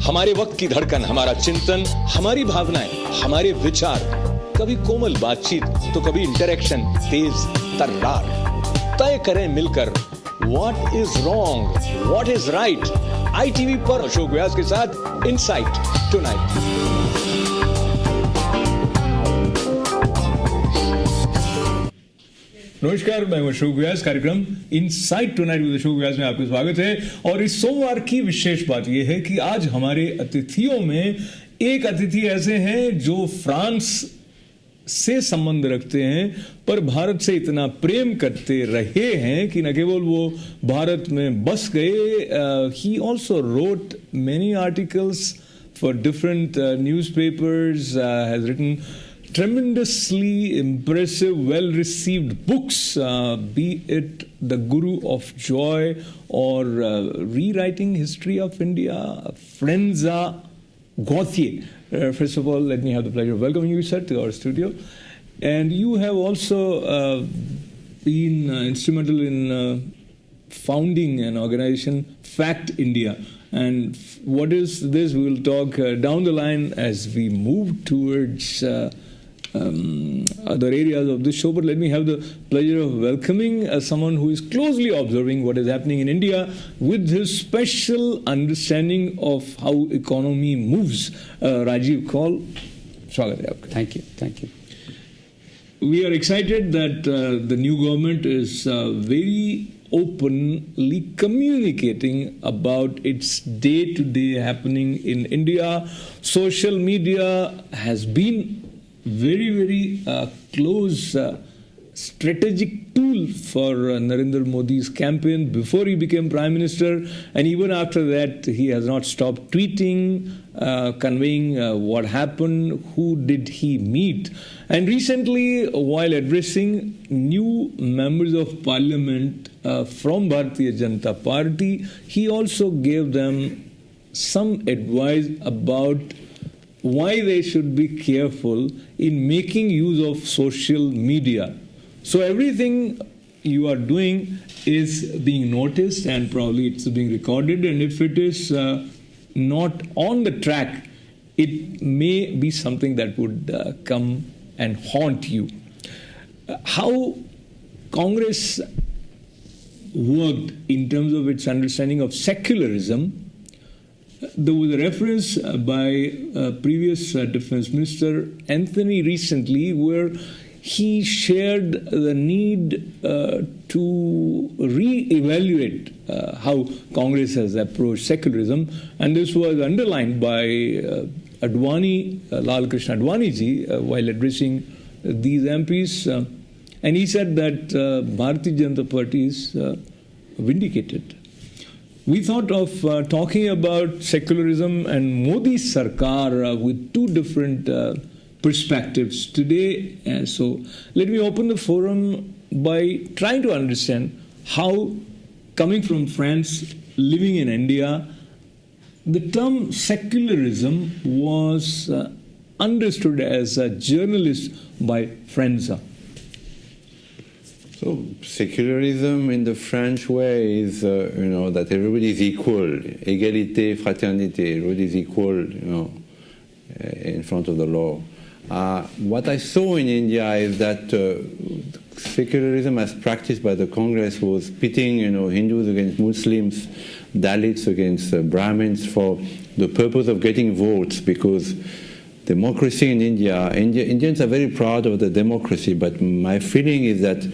हमारे वक्त की धड़कन, हमारा चिंतन, हमारी भावनाएं, हमारे विचार, कभी कोमल बातचीत तो कभी इंटरेक्शन तेज तर्रार। तय करें मिलकर what is wrong, what is right. ITV पर अशोक व्यास के साथ इनसाइट टुनाइट। नमस्कार, मैं अशोक व्यास। कार्यक्रम इनसाइट टुनाइट विद अशोक व्यास में आपका स्वागत है। और इस सोमवार की विशेष बात यह है कि आज हमारे अतिथियों में एक अतिथि ऐसे हैं जो फ्रांस से संबंध रखते हैं पर भारत से इतना प्रेम करते रहे हैं कि न केवल वो भारत में बस गए, he also wrote many articles for different newspapers, has written tremendously impressive, well-received books, be it The Guru of Joy or Rewriting History of India, Francois Gauthier. First of all, let me have the pleasure of welcoming you, sir, to our studio. And you have also been instrumental in founding an organization, Fact India. And what is this? We will talk down the line as we move towards other areas of this show, but let me have the pleasure of welcoming someone who is closely observing what is happening in India with his special understanding of how economy moves. Rajiv Kaul, swagat hai aapka. Thank you. We are excited that the new government is very openly communicating about its day-to-day happening in India. Social media has been very close strategic tool for Narendra Modi's campaign before he became Prime Minister, and even after that he has not stopped tweeting, conveying what happened, who did he meet. And recently, while addressing new members of parliament from Bharatiya Janata Party, he also gave them some advice about why they should be careful in making use of social media. So everything you are doing is being noticed and probably it's being recorded, and if it is not on the track, it may be something that would come and haunt you. How Congress worked in terms of its understanding of secularism. There was a reference by previous Defense Minister Anthony recently where he shared the need to re-evaluate how Congress has approached secularism, and this was underlined by Advani, Lal Krishna Advani ji, while addressing these MPs, and he said that Bharatiya Janata Party is vindicated. We thought of talking about secularism and Modi Sarkar with two different perspectives today. So let me open the forum by trying to understand how, coming from France, living in India, the term secularism was understood as a journalist by Francois. So secularism in the French way is, that everybody is equal, égalité, fraternité, everybody is equal, in front of the law. What I saw in India is that secularism as practiced by the Congress was pitting, Hindus against Muslims, Dalits against Brahmins for the purpose of getting votes, because democracy in Indians are very proud of the democracy, but my feeling is that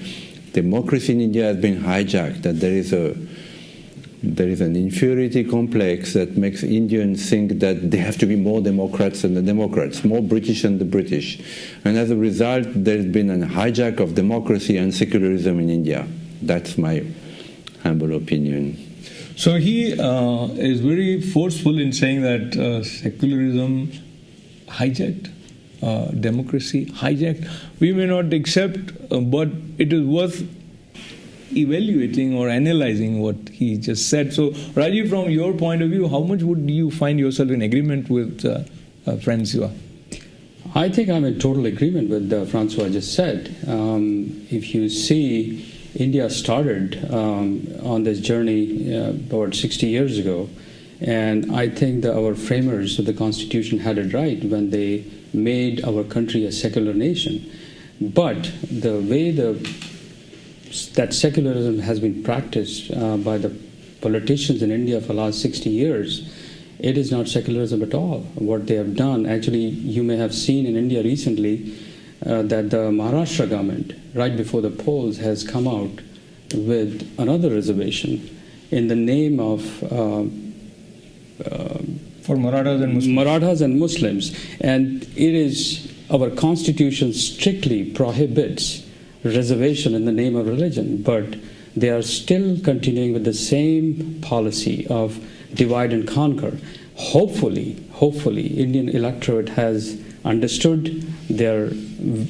democracy in India has been hijacked, that there is an inferiority complex that makes Indians think that they have to be more Democrats than the Democrats, more British than the British. And as a result, there's been a hijack of democracy and secularism in India. That's my humble opinion. So he is very forceful in saying that secularism hijacked democracy, hijacked. We may not accept, but it is worth evaluating or analyzing what he just said. So, Rajiv, from your point of view, how much would you find yourself in agreement with Francois? I think I'm in total agreement with Francois just said. If you see, India started on this journey about 60 years ago, And I think that our framers of the Constitution had it right when they made our country a secular nation. But the way that secularism has been practiced by the politicians in India for the last 60 years, it is not secularism at all. What they have done, actually, you may have seen in India recently that the Maharashtra government, right before the polls, has come out with another reservation in the name of for Marathas and Muslims. Marathas and Muslims. And it is, our constitution strictly prohibits reservation in the name of religion, but they are still continuing with the same policy of divide and conquer. Hopefully, Indian electorate has understood their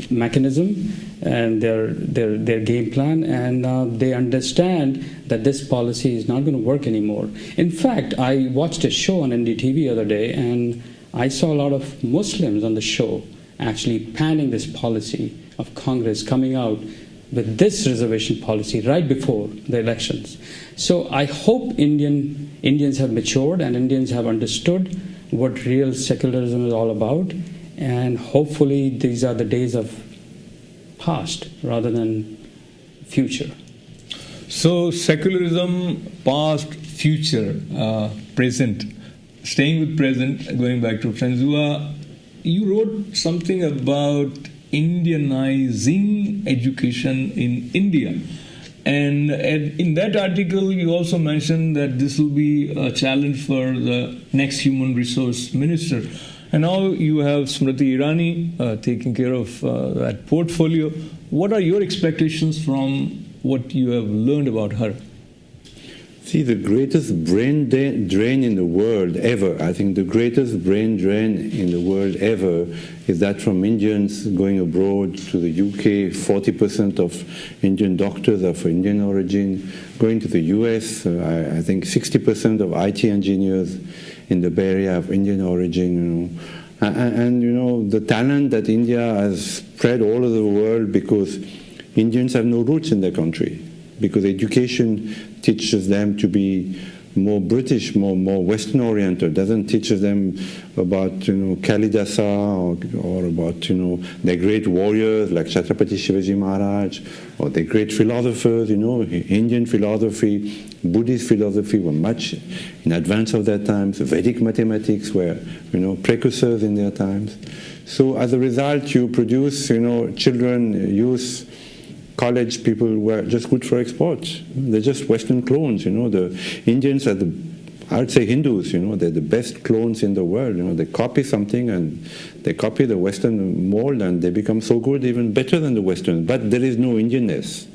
mechanism and their game plan, and they understand that this policy is not going to work anymore. In fact, I watched a show on NDTV the other day, and I saw a lot of Muslims on the show actually panning this policy of Congress coming out with this reservation policy right before the elections. So I hope Indians have matured and Indians have understood what real secularism is all about, and hopefully these are the days of past rather than future. So secularism, past, future, present. Staying with present, going back to Francois, you wrote something about Indianizing education in India. And in that article, you also mentioned that this will be a challenge for the next human resource minister. And now you have Smriti Irani taking care of that portfolio. What are your expectations from what you have learned about her? See, the greatest brain drain in the world ever, I think the greatest brain drain in the world ever is that from Indians going abroad to the UK. 40% of Indian doctors are for Indian origin. Going to the US, I think 60% of IT engineers in the Bay Area have Indian origin. And the talent that India has spread all over the world because Indians have no roots in their country. Because education teaches them to be more British, more Western oriented. Doesn't teach them about Kalidasa or about their great warriors like Chhatrapati Shivaji Maharaj or their great philosophers. Indian philosophy, Buddhist philosophy were much in advance of their times. Vedic mathematics were precursors in their times. So as a result, you produce children, youth, college people were just good for export. They're just Western clones. The Indians are I would say Hindus. They're the best clones in the world. They copy something and they copy the Western mold and they become so good, even better than the Western. But there is no Indianness.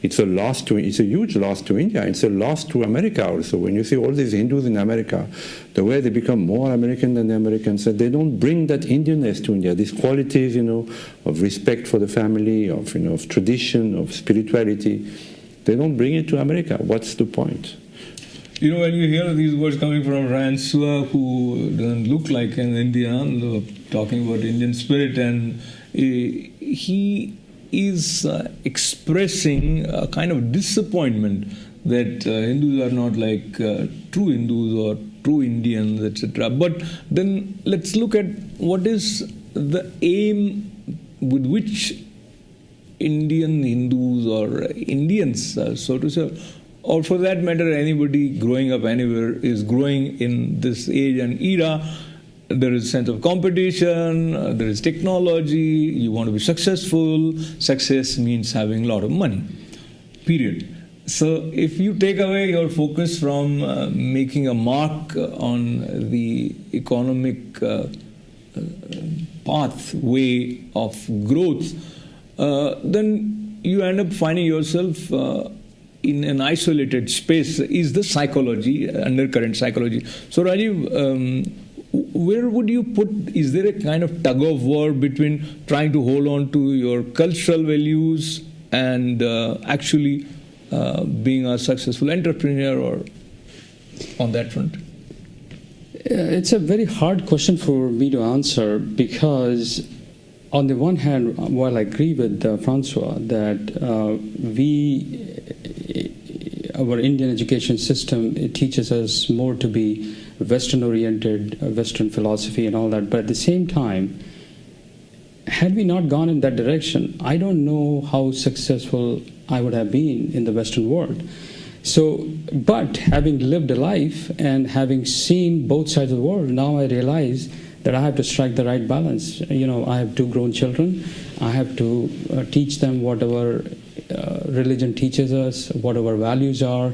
It's a huge loss to India. It's a loss to America also. When you see all these Hindus in America, the way they become more American than the Americans, they don't bring that Indianness to India. These qualities, of respect for the family, of tradition, of spirituality, they don't bring it to America. What's the point? When you hear these words coming from Francois, who doesn't look like an Indian, talking about Indian spirit, and he is expressing a kind of disappointment that Hindus are not like true Hindus or true Indians, etc. But then let's look at what is the aim with which Indian Hindus or Indians, so to say, or for that matter, anybody growing up anywhere is growing in this age and era. There is a sense of competition, there is technology, you want to be successful. Success means having a lot of money, period. So if you take away your focus from making a mark on the economic pathway of growth, then you end up finding yourself in an isolated space. Is the psychology, undercurrent psychology. So Rajiv, where would you put, is there a kind of tug of war between trying to hold on to your cultural values and actually being a successful entrepreneur or on that front? It's a very hard question for me to answer because on the one hand, while I agree with Francois that our Indian education system, it teaches us more to be Western-oriented, Western philosophy and all that. But at the same time, had we not gone in that direction, I don't know how successful I would have been in the Western world. So, but having lived a life and having seen both sides of the world, now I realize that I have to strike the right balance. You know, I have 2 grown children. I have to teach them whatever religion teaches us, what our values are.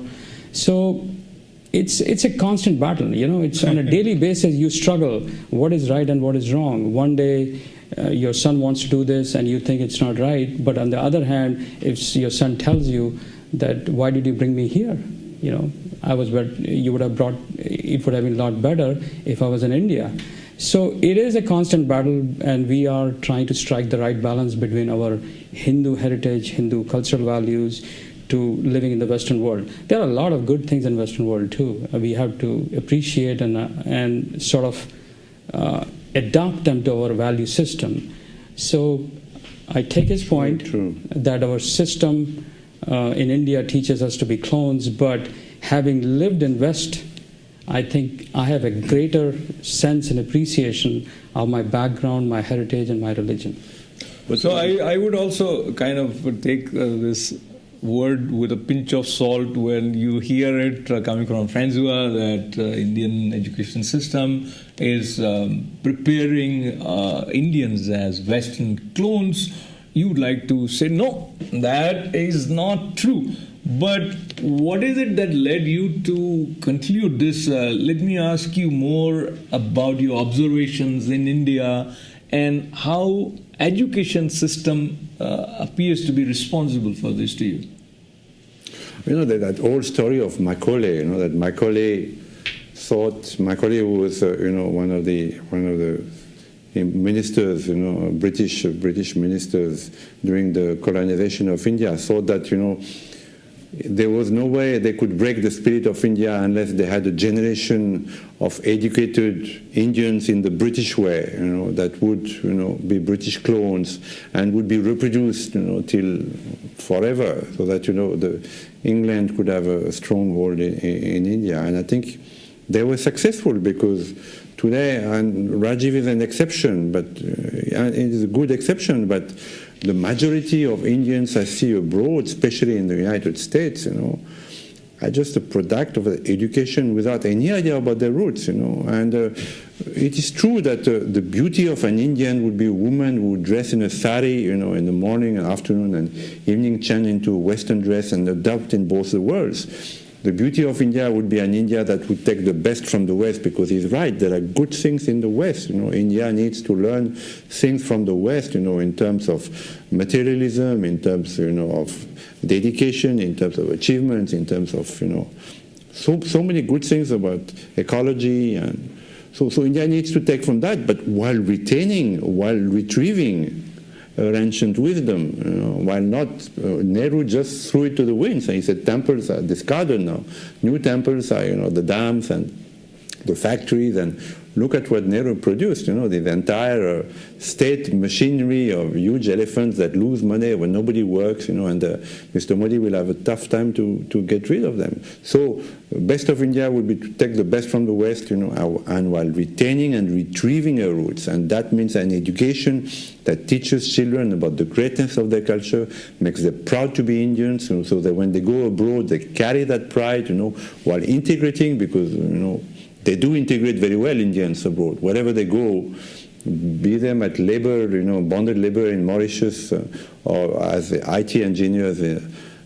So it's a constant battle. You know, it's on a daily basis you struggle. What is right and what is wrong? One day your son wants to do this and you think it's not right. But on the other hand, if your son tells you that, why did you bring me here? You know, you would have brought, it would have been a lot better if I was in India. So it is a constant battle, and we are trying to strike the right balance between our Hindu heritage, Hindu cultural values, to living in the Western world. There are a lot of good things in the Western world too. We have to appreciate and sort of adopt them to our value system. So I take his point that our system in India teaches us to be clones, but having lived in West, I think I have a greater sense and appreciation of my background, my heritage, and my religion. So I would also kind of take this word with a pinch of salt when you hear it coming from Francois that Indian education system is preparing Indians as Western clones. You would like to say, no, that is not true. But what is it that led you to conclude this? Let me ask you more about your observations in India and how education system appears to be responsible for this to you. You know, that old story of Macaulay, you know, that Macaulay was, you know, one of the ministers, you know, British ministers during the colonization of India, thought that, you know, there was no way they could break the spirit of India unless they had a generation of educated Indians in the British way, you know, that would, you know, be British clones and would be reproduced, you know, till forever, so that, you know, England could have a stronghold in India. And I think they were successful because today, and Rajiv is an exception, but it is a good exception, but the majority of Indians I see abroad, especially in the United States, you know, are just a product of education without any idea about their roots, you know. And it is true that the beauty of an Indian would be a woman who would dress in a sari, you know, in the morning and afternoon, and evening change into a Western dress and adopt in both the worlds. The beauty of India would be an India that would take the best from the West, because he's right, there are good things in the West. You know, India needs to learn things from the West, you know, in terms of materialism, in terms, you know, of dedication, in terms of achievements, in terms of, you know, so many good things about ecology. And so India needs to take from that, but while retrieving ancient wisdom, you know, while not, Nehru just threw it to the winds, and he said temples are discarded now. New temples are, you know, the dams and the factories, and look at what Nehru produced, you know, the entire state machinery of huge elephants that lose money when nobody works, you know, and Mr. Modi will have a tough time to get rid of them. So best of India would be to take the best from the West, you know, and while retaining and retrieving our roots. And that means an education that teaches children about the greatness of their culture, makes them proud to be Indians, you know, so that when they go abroad, they carry that pride, you know, while integrating, because, you know, they do integrate very well, Indians abroad. Wherever they go, be them at labor, you know, bonded labor in Mauritius, or as IT engineers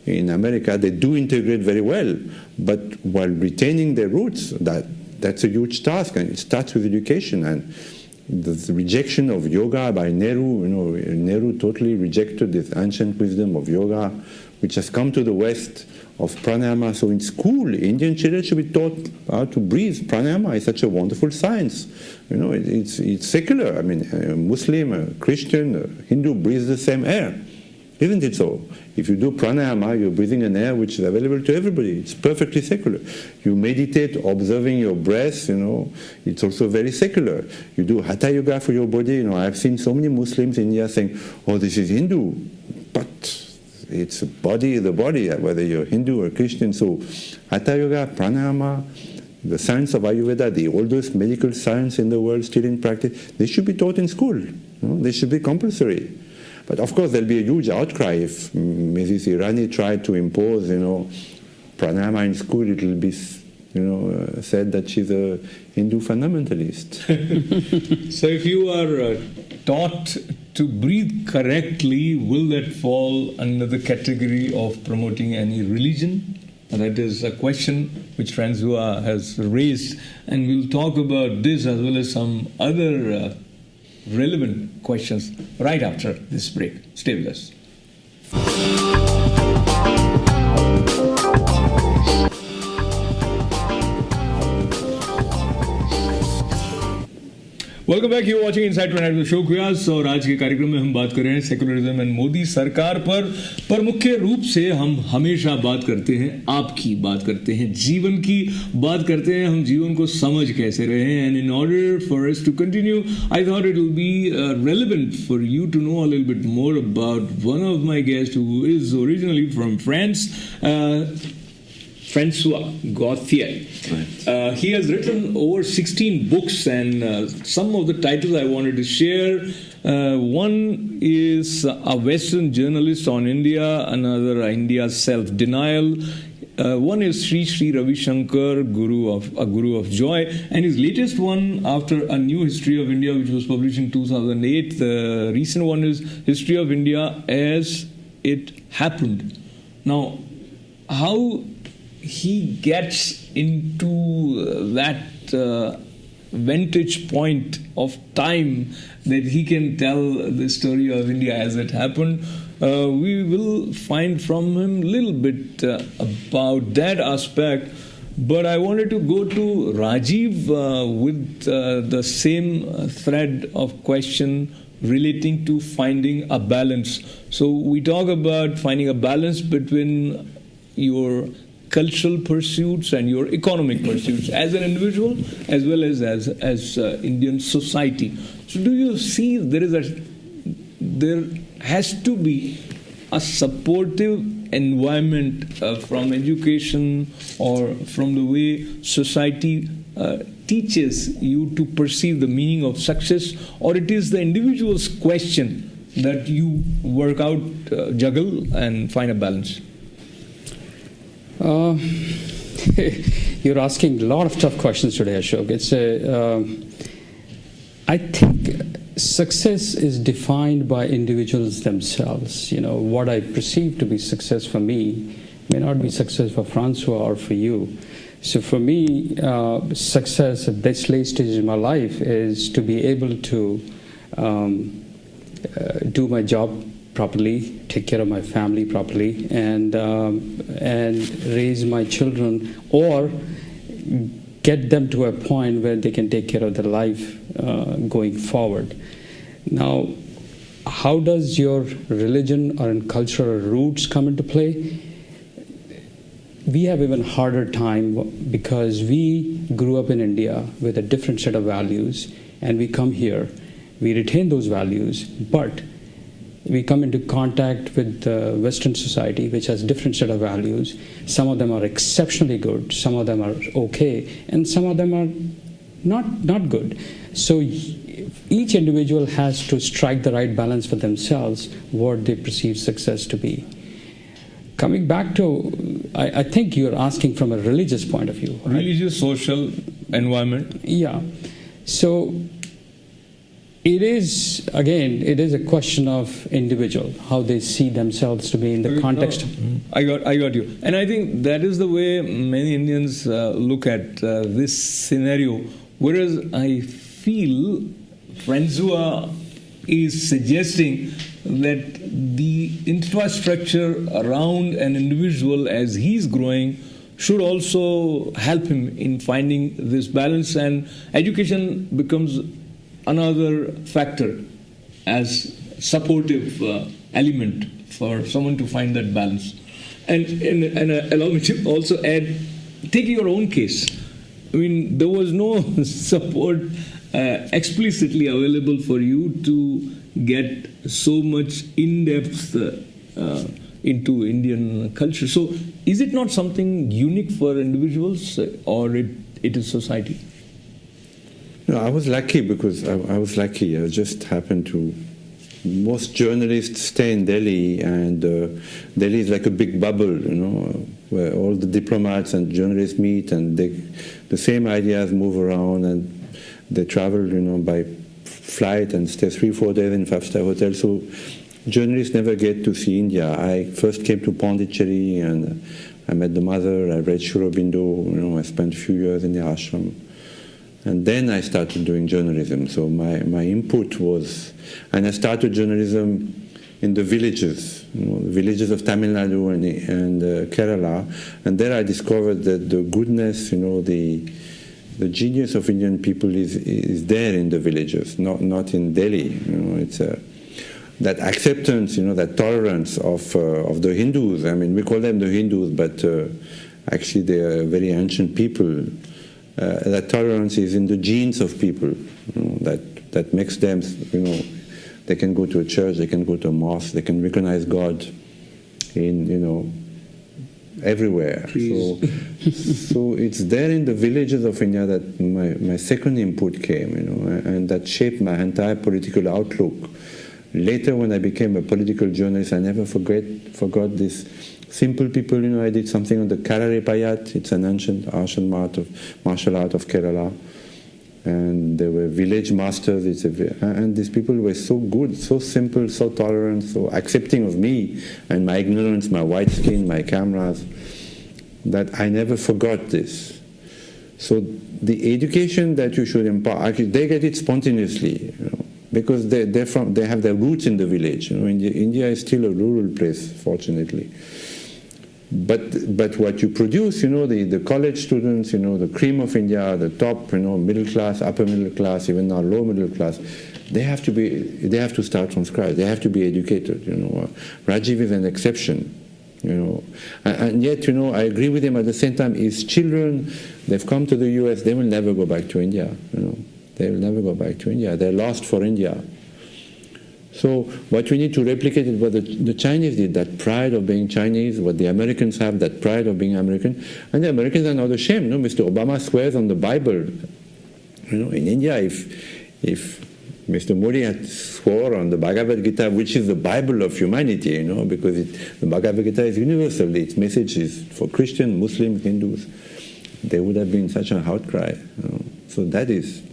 in America, they do integrate very well. But while retaining their roots, that's a huge task, and it starts with education. And the rejection of yoga by Nehru, you know, Nehru totally rejected this ancient wisdom of yoga, which has come to the West, of pranayama. So in school, Indian children should be taught how to breathe. Pranayama is such a wonderful science. You know, it's secular. I mean, a Muslim, a Christian, a Hindu breathes the same air. Isn't it so? If you do pranayama, you're breathing an air which is available to everybody. It's perfectly secular. You meditate, observing your breath, you know, it's also very secular. You do hatha yoga for your body. You know, I've seen so many Muslims in India saying, oh, this is Hindu. But it's the body, whether you're Hindu or Christian. So Hatha Yoga, Pranayama, the science of Ayurveda, the oldest medical science in the world still in practice, they should be taught in school. They should be compulsory. But of course there'll be a huge outcry if Mrs. Irani tried to impose, pranayama in school. It will be, said that she's a Hindu fundamentalist. So if you are taught to breathe correctly, will that fall under the category of promoting any religion? That is a question which Francois has raised, and we'll talk about this as well as some other relevant questions right after this break. Stay with us. Welcome back, you watching inside tonight with Ashok Vyas. और आज के कार्यक्रम में हम बात कर रहे हैं सेकुलरिज्म एंड मोदी सरकार पर मुख्य रूप से हम हमेशा बात करते हैं आपकी बात करते हैं, जीवन की बात करते हैं, हम जीवन को समझ कैसे रहे हैं। And in order for us to continue, I thought it will be relevant for you to know a little bit more about one of my guest who is originally from France, Francois Gauthier. He has written over 16 books, and some of the titles I wanted to share. One is A Western Journalist on India, another India's Self-Denial. One is Sri Ravi Shankar, Guru of Joy, and his latest one, after A New History of India, which was published in 2008. The recent one is History of India as It Happened. Now, how he gets into that vantage point of time that he can tell the story of India as it happened, we will find from him a little bit about that aspect. But I wanted to go to Rajiv with the same thread of question relating to finding a balance. So we talk about finding a balance between your cultural pursuits and your economic pursuits as an individual as well as Indian society. So do you see there has to be a supportive environment from education or from the way society teaches you to perceive the meaning of success, or it is the individual's question that you work out, juggle and find a balance? You're asking a lot of tough questions today, Ashok. I think success is defined by individuals themselves. What I perceive to be success for me may not be success for Francois or for you. So for me, success at this late stage in my life is to be able to do my job properly, take care of my family properly, and raise my children, or get them to a point where they can take care of their life going forward. Now, how does your religion or cultural roots come into play? We have even harder time because we grew up in India with a different set of values, and we come here, we retain those values, but we come into contact with Western society, which has different set of values. Some of them are exceptionally good, some of them are okay, and some of them are not good. So each individual has to strike the right balance for themselves, what they perceive success to be. Coming back to, I think you're asking from a religious point of view. Right? Religious, social, environment. Yeah. So it is a question of individual, how they see themselves to be in the context. I got you. And I think that is the way many Indians look at this scenario. Whereas I feel Francois is suggesting that the infrastructure around an individual as he's growing should also help him in finding this balance, and education becomes another factor as supportive element for someone to find that balance. And allow me to also add, take your own case. I mean, there was no support explicitly available for you to get so much in-depth into Indian culture. So is it not something unique for individuals, or it is society? No, I was lucky because I was lucky. I just happened to. Most journalists stay in Delhi, and Delhi is like a big bubble, where all the diplomats and journalists meet, and the same ideas move around, and they travel, by flight and stay 3-4 days in 5-star hotels. So journalists never get to see India. I first came to Pondicherry, and I met the mother. I read Sri Ravi Shankar. I spent a few years in the ashram. And then I started doing journalism. So my input was, and I started journalism in the villages, the villages of Tamil Nadu and Kerala. And there I discovered that the goodness, the genius of Indian people is there in the villages, not in Delhi. It's that acceptance, that tolerance of the Hindus. I mean, we call them the Hindus, but actually they are very ancient people. That tolerance is in the genes of people, that makes them, they can go to a church, they can go to a mosque, they can recognize God in, everywhere. So it's there in the villages of India that my second input came, and that shaped my entire political outlook. Later, when I became a political journalist, I never forgot this. Simple people, I did something on the Karare Payat. It's an ancient martial art of Kerala. And they were village masters. And these people were so good, so simple, so tolerant, so accepting of me and my ignorance, my white skin, my cameras, that I never forgot this. So the education that you should impart, actually, they get it spontaneously, because they have their roots in the village. India is still a rural place, fortunately. But what you produce, the college students, the cream of India, the top, middle class, upper middle class, even now low middle class, they have to start from scratch. They have to be educated. Rajiv is an exception. And yet, I agree with him. At the same time, his children, they've come to the US. They will never go back to India. They will never go back to India. They're lost for India. So what we need to replicate is what the Chinese did, that pride of being Chinese, what the Americans have, that pride of being American. And the Americans are not ashamed. Mr. Obama swears on the Bible. In India, if Mr. Modi had swore on the Bhagavad Gita, which is the Bible of humanity, because the Bhagavad Gita is universal. Its message is for Christians, Muslims, Hindus. There would have been such an outcry. So that is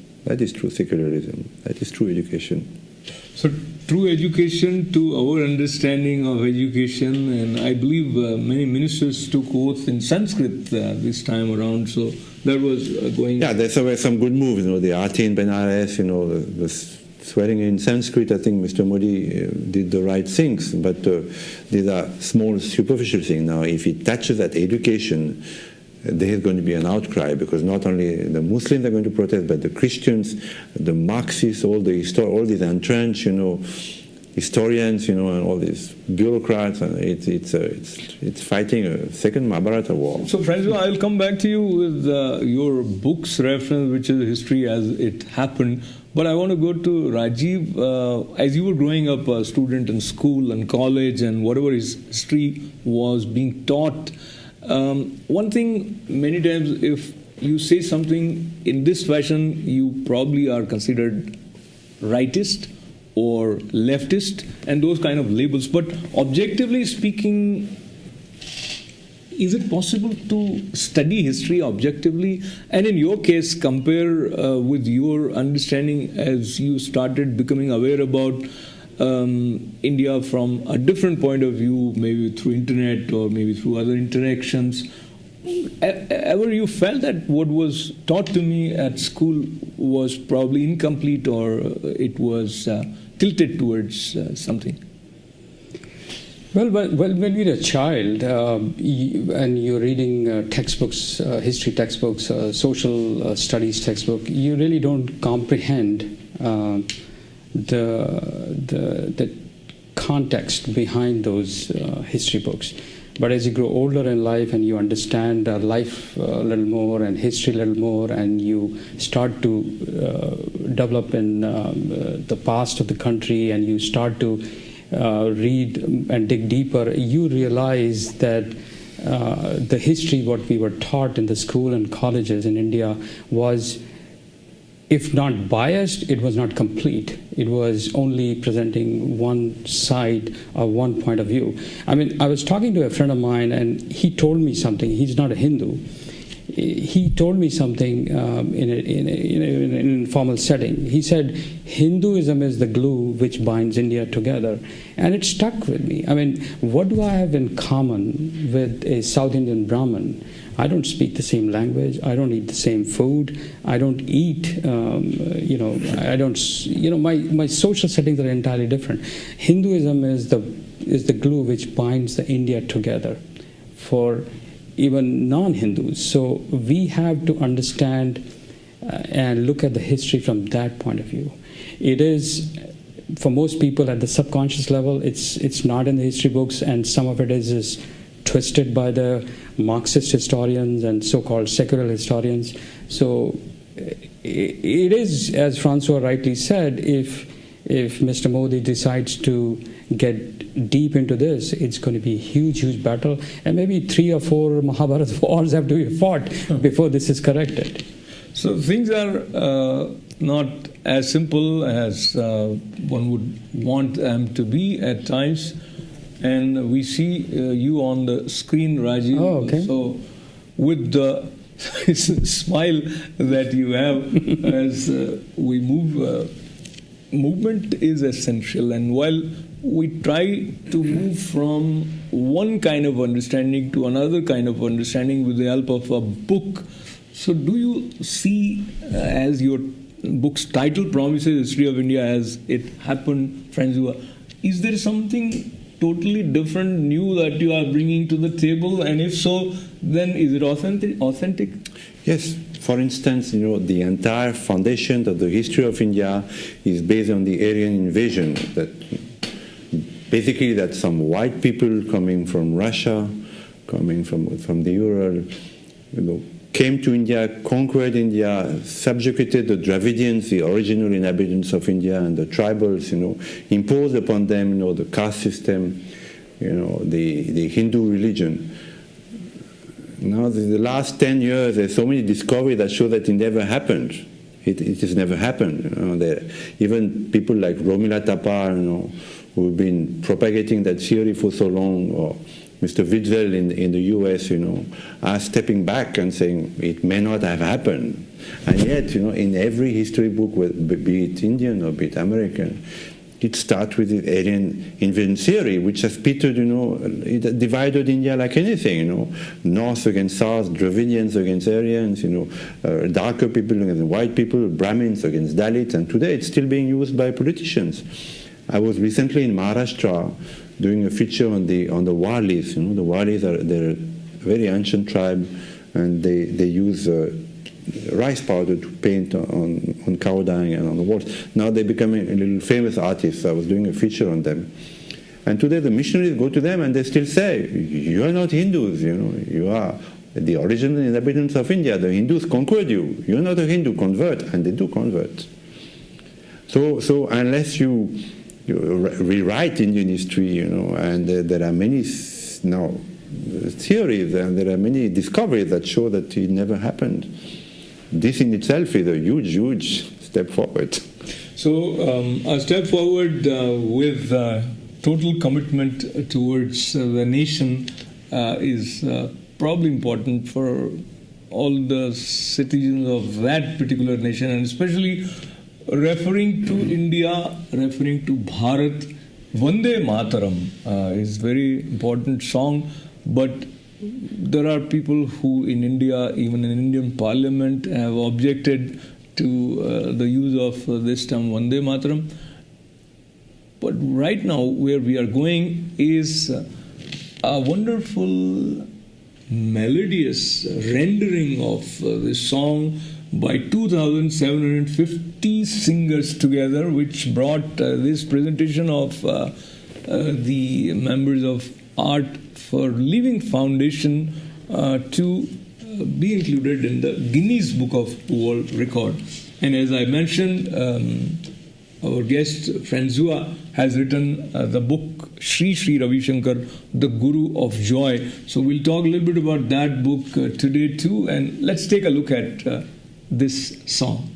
true secularism. That is true education. So true education to our understanding of education, and I believe many ministers took oath in Sanskrit this time around, so that was going... Yeah, there were some good moves, the Aarti in Benares, the swearing in Sanskrit. I think Mr. Modi did the right things, but these are small, superficial things. Now, if it touches at education, there is going to be an outcry, because not only the Muslims are going to protest, but the Christians, the Marxists, all these entrenched, historians, and all these bureaucrats, and it's fighting a second Mahabharata war. So, Francois, I'll come back to you with your book's reference, which is History as It Happened. But I want to go to Rajiv. As you were growing up a student in school and college, and whatever his history was being taught, one thing, many times, if you say something in this fashion, you probably are considered rightist or leftist and those kind of labels. But objectively speaking, is it possible to study history objectively? And in your case, compare with your understanding as you started becoming aware about India from a different point of view, maybe through internet or maybe through other interactions. Ever you felt that what was taught to me at school was probably incomplete, or it was tilted towards something? Well, when you're a child and you're reading textbooks, history textbooks, social studies textbook, you really don't comprehend the context behind those history books. But as you grow older in life and you understand life a little more and history a little more, and you start to develop in the past of the country, and you start to read and dig deeper, you realize that the history, what we were taught in the school and colleges in India, was, if not biased, it was not complete. It was only presenting one side or one point of view. I mean, I was talking to a friend of mine, and he told me something. He's not a Hindu. He told me something in an informal setting. He said, Hinduism is the glue which binds India together. And it stuck with me. I mean, what do I have in common with a South Indian Brahmin? I don't speak the same language. I don't eat the same food. I don't eat, my social settings are entirely different. Hinduism is the glue which binds the India together for even non-Hindus. So we have to understand and look at the history from that point of view. It is, for most people at the subconscious level, it's not in the history books, and some of it is twisted by the Marxist historians and so-called secular historians. So it is, as Francois rightly said, if Mr. Modi decides to get deep into this, it's going to be a huge battle, and maybe 3 or 4 Mahabharata wars have to be fought before this is corrected. So things are not as simple as one would want them to be at times, and we see you on the screen, Rajiv. Oh, okay. So with the smile that you have as we move, movement is essential, and while we try to move from one kind of understanding to another kind of understanding with the help of a book. So do you see, as your book's title promises, History of India as it happened, Francois, is there something totally different, new that you are bringing to the table? And if so, then is it authentic? Yes. For instance, the entire foundation of the history of India is based on the Aryan invasion. That some white people coming from Russia, coming from the Ural, came to India, conquered India, subjugated the Dravidians, the original inhabitants of India, and the tribals, imposed upon them, the caste system, the Hindu religion. Now, the last 10 years, there's so many discoveries that show that it never happened. It has never happened. Even people like Romila Thapar, who've been propagating that theory for so long, or Mr. Witzel in the US, are stepping back and saying it may not have happened. And yet, in every history book, be it Indian or be it American, it starts with the Aryan invasion theory, which has pitted, it divided India like anything, North against South, Dravidians against Aryans, darker people against white people, Brahmins against Dalits, and today it's still being used by politicians. I was recently in Maharashtra doing a feature on the Walis. The Walis they're a very ancient tribe, and they use rice powder to paint on cow dung and on the walls. Now they're becoming a little famous artists. I was doing a feature on them. And today the missionaries go to them and they still say, you are not Hindus, you are the original inhabitants of India. The Hindus conquered you. You're not a Hindu, convert. And they do convert. So unless you rewrite Indian history, and there are many now theories and there are many discoveries that show that it never happened. This in itself is a huge step forward. So a step forward with total commitment towards the nation is probably important for all the citizens of that particular nation, and especially referring to India, referring to Bharat. Vande Mataram is very important song, but there are people who in India, even in Indian Parliament, have objected to the use of this term Vande Mataram. But right now, where we are going is a wonderful melodious rendering of this song by 2,750 singers together, which brought this presentation of the members of Art for Living Foundation to be included in the Guinness Book of World Record. And as I mentioned, our guest Francois has written the book Sri Ravi Shankar, The Guru of Joy. So we'll talk a little bit about that book today too, and let's take a look at this song.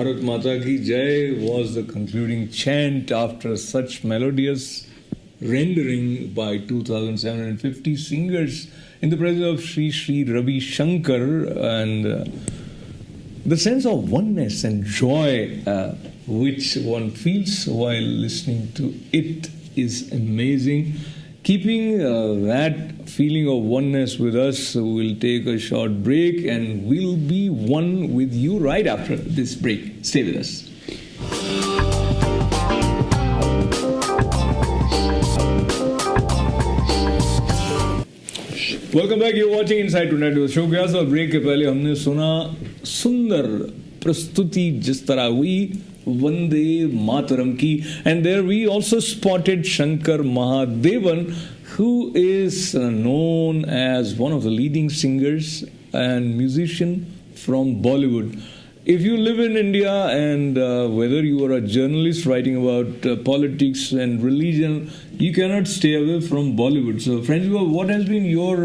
Bharat Mata Ki Jai was the concluding chant after such melodious rendering by 2,750 singers in the presence of Sri Ravi Shankar, and the sense of oneness and joy which one feels while listening to it is amazing. Keeping that feeling of oneness with us, we'll take a short break and we'll be one with you right after this break. Stay with us. Welcome back, you watching inside tonight with Ashok Vyas. और break के पहले हमने सुना सुंदर प्रस्तुति जिस तरह हुई वंदे मातरम की, and there we also spotted Shankar Mahadevan, who is known as one of the leading singers and musician from Bollywood. If you live in India and whether you are a journalist writing about politics and religion, you cannot stay away from Bollywood. So, Francois, what has been your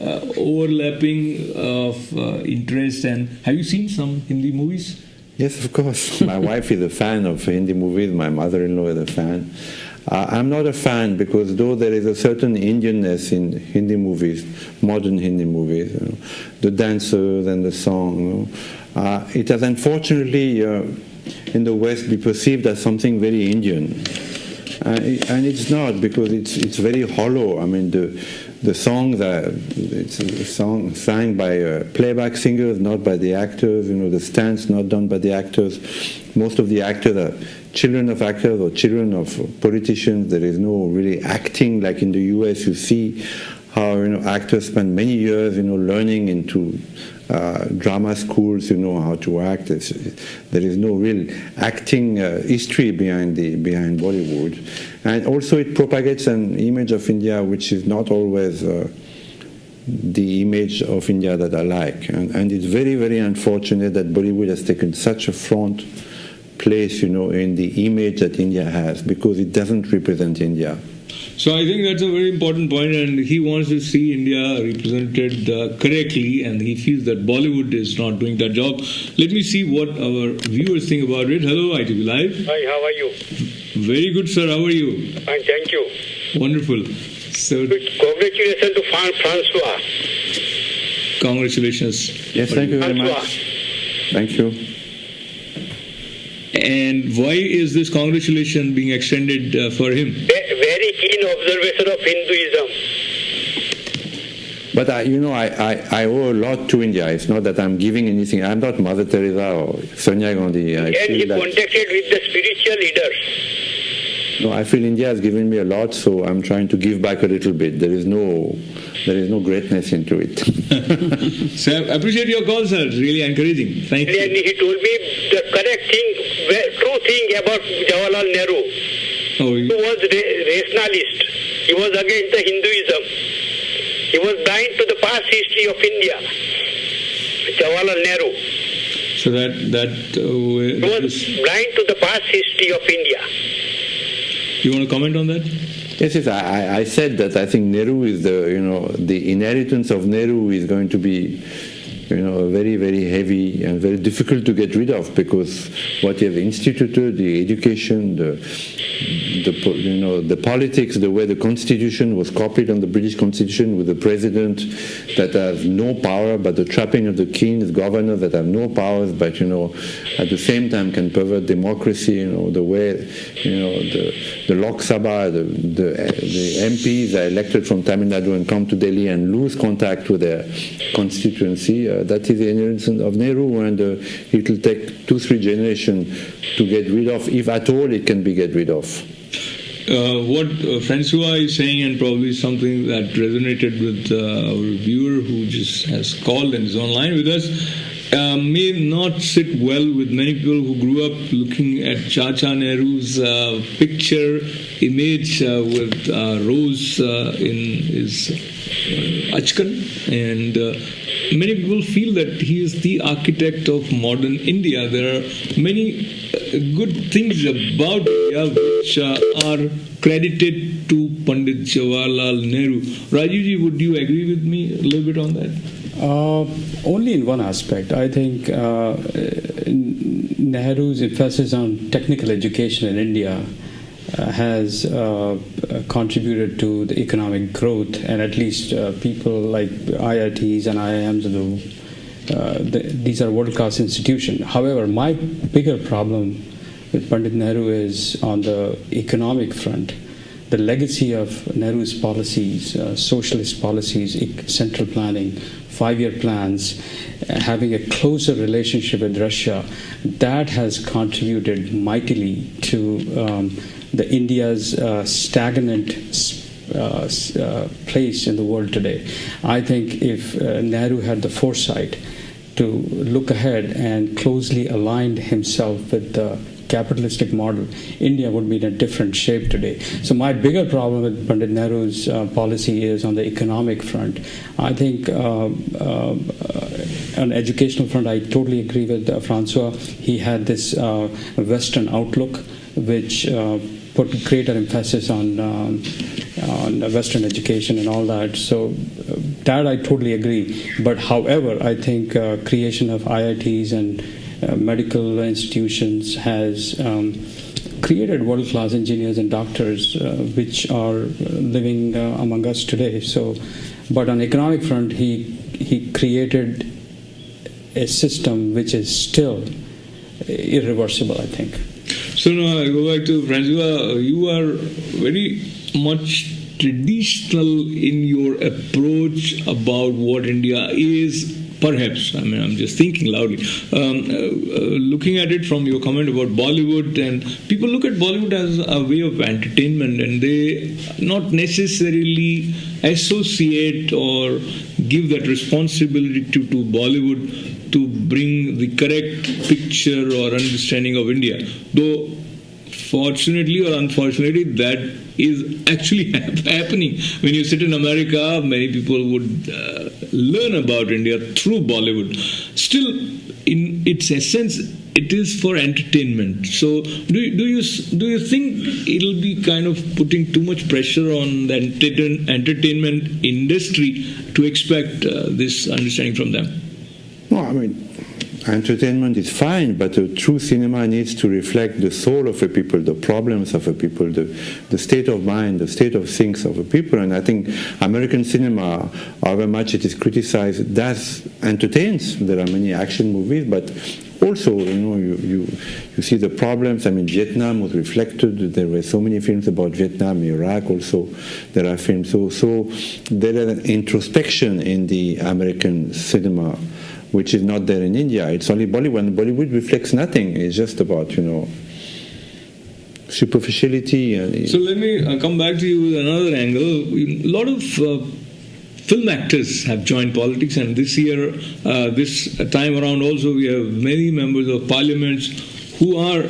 overlapping of interest, and have you seen some Hindi movies? Yes, of course. My wife is a fan of Hindi movies. My mother-in-law is a fan. I'm not a fan because though there is a certain Indianness in Hindi movies, modern Hindi movies, you know, the dancers and the song, you know, it has unfortunately in the West be perceived as something very Indian, and it's not, because it's very hollow. I mean, the songs it's a song sang by playback singers, not by the actors. You know, the stunts not done by the actors. Most of the actors are children of actors or children of politicians. There is no really acting like in the US. You see how, you know, actors spend many years, you know, learning into drama schools, you know, how to act. There is no real acting history behind Bollywood, and also it propagates an image of India which is not always the image of India that I like, and it's very, very unfortunate that Bollywood has taken such a front place, you know, in the image that India has, because it doesn't represent India. So I think that's a very important point, and he wants to see India represented correctly, and he feels that Bollywood is not doing that job. Let me see what our viewers think about it. Hello, ITV Live. Hi, how are you? Very good, sir. How are you? Fine, thank you. Wonderful. So, congratulations to Francois. Congratulations. Yes, thank you very much. Thank you. And why is this congratulation being extended for him? Very keen observation of Hinduism. But I owe a lot to India. It's not that I'm giving anything. I'm not Mother Teresa or Sonia Gandhi. And he contacted with the spiritual leaders. No, I feel India has given me a lot, so I'm trying to give back a little bit. There is no greatness into it. So I appreciate your call, sir. Really encouraging. Thank you. And he told me the correct thing, true thing about Jawaharlal Nehru. Oh, He was rationalist. He was against the Hinduism. He was blind to the past history of India. Jawaharlal Nehru. So that he was blind to the past history of India. You want to comment on that? Yes, I said that I think Nehru is the inheritance of Nehru is going to be, very, very heavy and very difficult to get rid of, because what he has instituted, the education, the politics, the way the Constitution was copied on the British Constitution, with the president that has no power but the trapping of the kings, governors that have no powers but at the same time can pervert democracy. The way the Lok Sabha, the MPs are elected from Tamil Nadu and come to Delhi and lose contact with their constituency. That is the inheritance of Nehru, and it will take 2-3 generations to get rid of, if at all it can be get rid of. What Francois is saying, and probably something that resonated with our viewer who just has called and is online with us, may not sit well with many people who grew up looking at Chacha Nehru's picture image with rose in his achkan, and many people feel that he is the architect of modern India. There are many good things about India which are credited to Pandit Jawaharlal Nehru. Rajiv ji, would you agree with me a little bit on that? Only in one aspect. I think Nehru's emphasis on technical education in India has contributed to the economic growth, and at least people like IITs and IIMs, these are world-class institutions. However, my bigger problem with Pandit Nehru is on the economic front. The legacy of Nehru's policies, socialist policies, central planning, 5-year plans, having a closer relationship with Russia, that has contributed mightily to the India's stagnant place in the world today. I think if Nehru had the foresight to look ahead and closely aligned himself with the capitalistic model, India would be in a different shape today. So my bigger problem with Pandit Nehru's policy is on the economic front. I think on educational front, I totally agree with Francois. He had this Western outlook, which put greater emphasis on Western education and all that. So that I totally agree. But however, I think creation of IITs and medical institutions has created world-class engineers and doctors which are living among us today. So, but on the economic front, he created a system which is still irreversible, I think. So now I go back to Francois. You are very much traditional in your approach about what India is. Perhaps, I mean, I'm just thinking loudly. Looking at it from your comment about Bollywood, and people look at Bollywood as a way of entertainment, and they not necessarily associate or give that responsibility to Bollywood to bring the correct picture or understanding of India. Though, fortunately or unfortunately, that is actually happening. When you sit in America, many people would learn about India through Bollywood. Still, in its essence, it is for entertainment. So, do you think it'll be kind of putting too much pressure on the entertainment industry to expect this understanding from them? No, I mean, entertainment is fine, but a true cinema needs to reflect the soul of a people, the problems of a people, the state of mind, the state of things of a people. And I think American cinema, however much it is criticized, does entertains. There are many action movies, but also, you see the problems. I mean, Vietnam was reflected. There were so many films about Vietnam, Iraq also. There are films. So there is an introspection in the American cinema, which is not there in India. It's only Bollywood. And Bollywood reflects nothing. It's just about, superficiality. So let me come back to you with another angle. A lot of film actors have joined politics, and this year, this time around also, we have many members of parliaments who are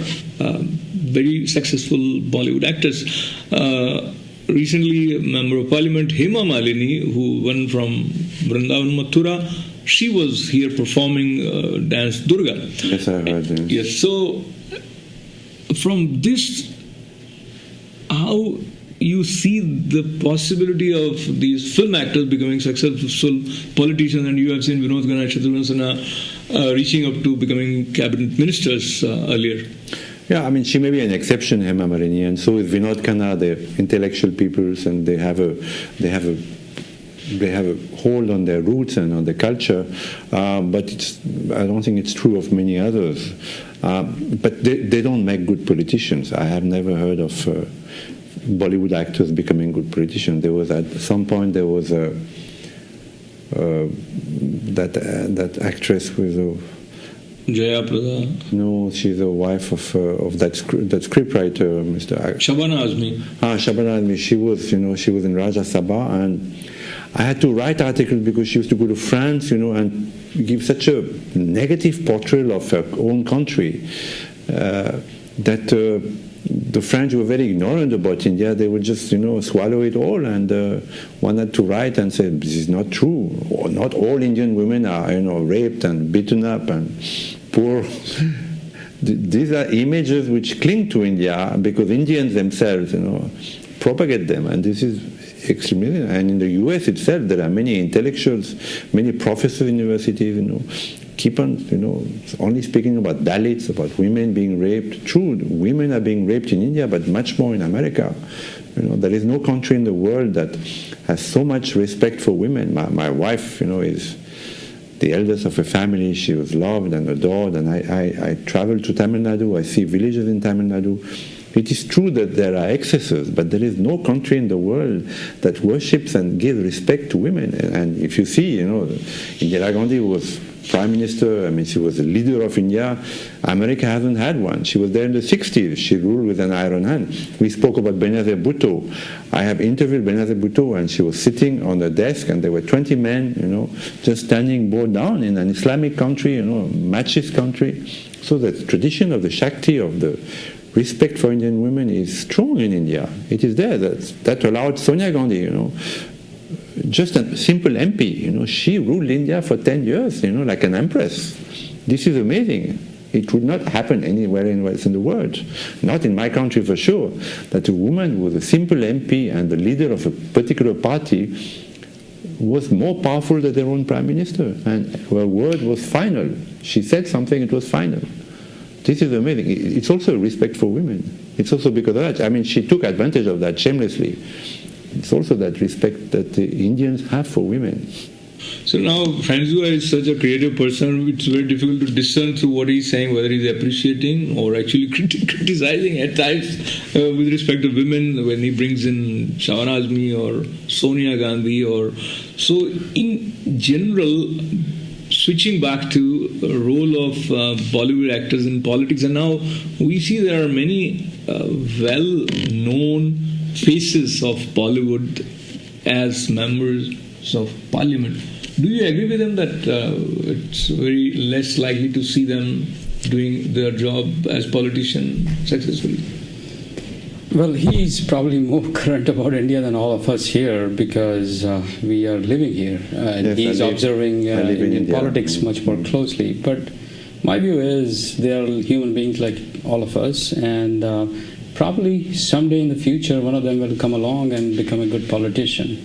very successful Bollywood actors. Recently, a member of parliament, Hema Malini, who won from Vrindavan Mathura, she was here performing dance Durga. Yes, I heard that. Yes, so from this, how you see the possibility of these film actors becoming successful politicians, and you have seen Vinod Khanna, Shatrughan Sinha reaching up to becoming cabinet ministers earlier. Yeah, I mean, she may be an exception, Hema Malini, and so is Vinod Khanna. They're intellectual peoples, and they have a hold on their roots and on their culture, but I don't think it's true of many others. But they don't make good politicians. I have never heard of Bollywood actors becoming good politicians. There was at some point that actress with Jaya Prada. No, she's the wife of that scriptwriter, Mr. Shabana Azmi. Shabana Azmi. She was in Rajya Sabha, and I had to write articles because she used to go to France, and give such a negative portrayal of her own country that the French were very ignorant about India. They would just, swallow it all, and one had to write and say, this is not true. Or not all Indian women are, raped and beaten up and poor. These are images which cling to India because Indians themselves, propagate them, and this is extremely, and in the US itself, there are many intellectuals, many professors in universities, keep on, only speaking about Dalits, about women being raped. True, women are being raped in India, but much more in America. There is no country in the world that has so much respect for women. My wife, is the eldest of a family. She was loved and adored, and I travel to Tamil Nadu. I see villages in Tamil Nadu. It is true that there are excesses, but there is no country in the world that worships and gives respect to women. And if you see, Indira Gandhi was Prime Minister, she was the leader of India. America hasn't had one. She was there in the 60s. She ruled with an iron hand. We spoke about Benazir Bhutto. I have interviewed Benazir Bhutto, and she was sitting on the desk, and there were 20 men, just standing bow down in an Islamic country, machist country. So the tradition of the Shakti, of the respect for Indian women is strong in India. It is there. That allowed Sonia Gandhi, just a simple MP, she ruled India for 10 years, like an empress. This is amazing. It would not happen anywhere else in the world. Not in my country for sure, that a woman who was a simple MP and the leader of a particular party was more powerful than their own prime minister. And her word was final. She said something, it was final. This is amazing. It's also respect for women. It's also because of that. She took advantage of that shamelessly. It's also that respect that the Indians have for women. So now, Francois is such a creative person, it's very difficult to discern through what he's saying, whether he's appreciating or actually criticizing at times with respect to women, when he brings in Shahbaz Azmi or Sonia Gandhi. So in general, switching back to the role of Bollywood actors in politics, and now we see there are many well-known faces of Bollywood as members of parliament. Do you agree with them that it's very less likely to see them doing their job as politicians successfully? Well, he's probably more current about India than all of us here, because we are living here. And he's observing Indian politics much more closely. But my view is they are human beings like all of us, and probably someday in the future one of them will come along and become a good politician.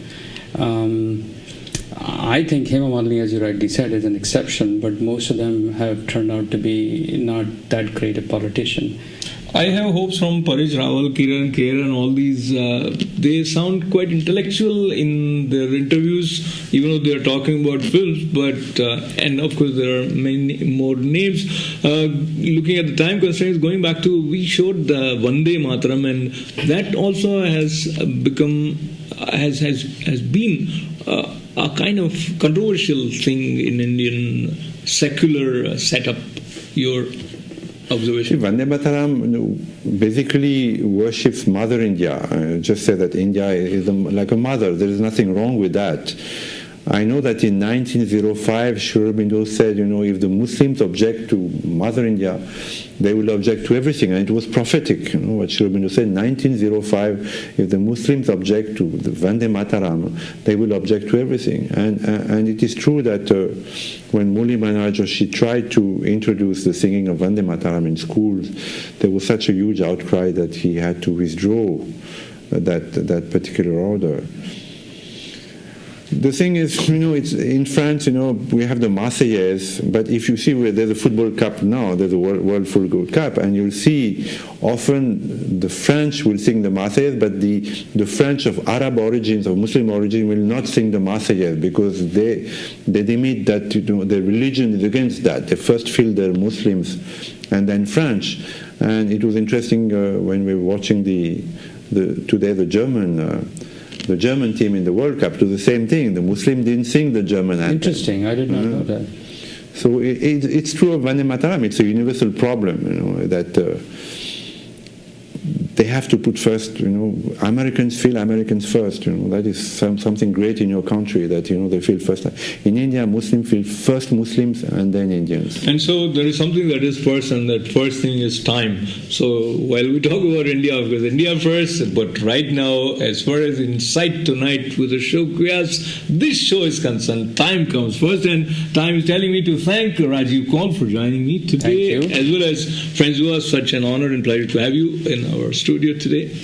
I think Hema Malini, as you rightly said, is an exception, but most of them have turned out to be not that great a politician. I have hopes from Paresh Rawal, Kiran Kher, and all these. They sound quite intellectual in their interviews, even though they are talking about films. But and of course there are many more names. Looking at the time constraints, going back to, we showed the Vande Mataram, and that also has become has been a kind of controversial thing in Indian secular setup. Your observation? Vande Mataram basically worships Mother India. Just say that India is like a mother. There is nothing wrong with that. I know that in 1905, Sri Ravi Shankar said, if the Muslims object to Mother India, they will object to everything. And it was prophetic, what Sri Ravi Shankar said. 1905, if the Muslims object to the Vande Mataram, they will object to everything. And it is true that when Murli Manohar Joshi tried to introduce the singing of Vande Mataram in schools, there was such a huge outcry that he had to withdraw that particular order. The thing is, it's in France, we have the Marseillaise, but if you see where there's a football cup now, there's a World Football Cup, and you'll see often the French will sing the Marseillaise, but the French of Arab origins, of Muslim origin, will not sing the Marseillaise because they admit that their religion is against that. They first feel they're Muslims and then French. And it was interesting when we were watching today the German team in the World Cup, to the same thing. The Muslim didn't sing the German anthem. Interesting, I did not know that. So it's true of Vande Mataram. It's a universal problem, that they have to put first, Americans feel Americans first, that is something great in your country, that, they feel first. In India, Muslims feel first Muslims and then Indians. And so there is something that is first, and that first thing is time. So while we talk about India, because India first, but right now, as far as Insight tonight with Ashok Vyas, this show is concerned, time comes first, and time is telling me to thank Rajiv Kaul for joining me today, as well as Francois. Such an honor and pleasure to have you in our studio today.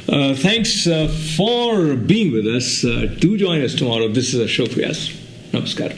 Thanks for being with us. Do join us tomorrow. This is Ashok Vyas. Namaskar.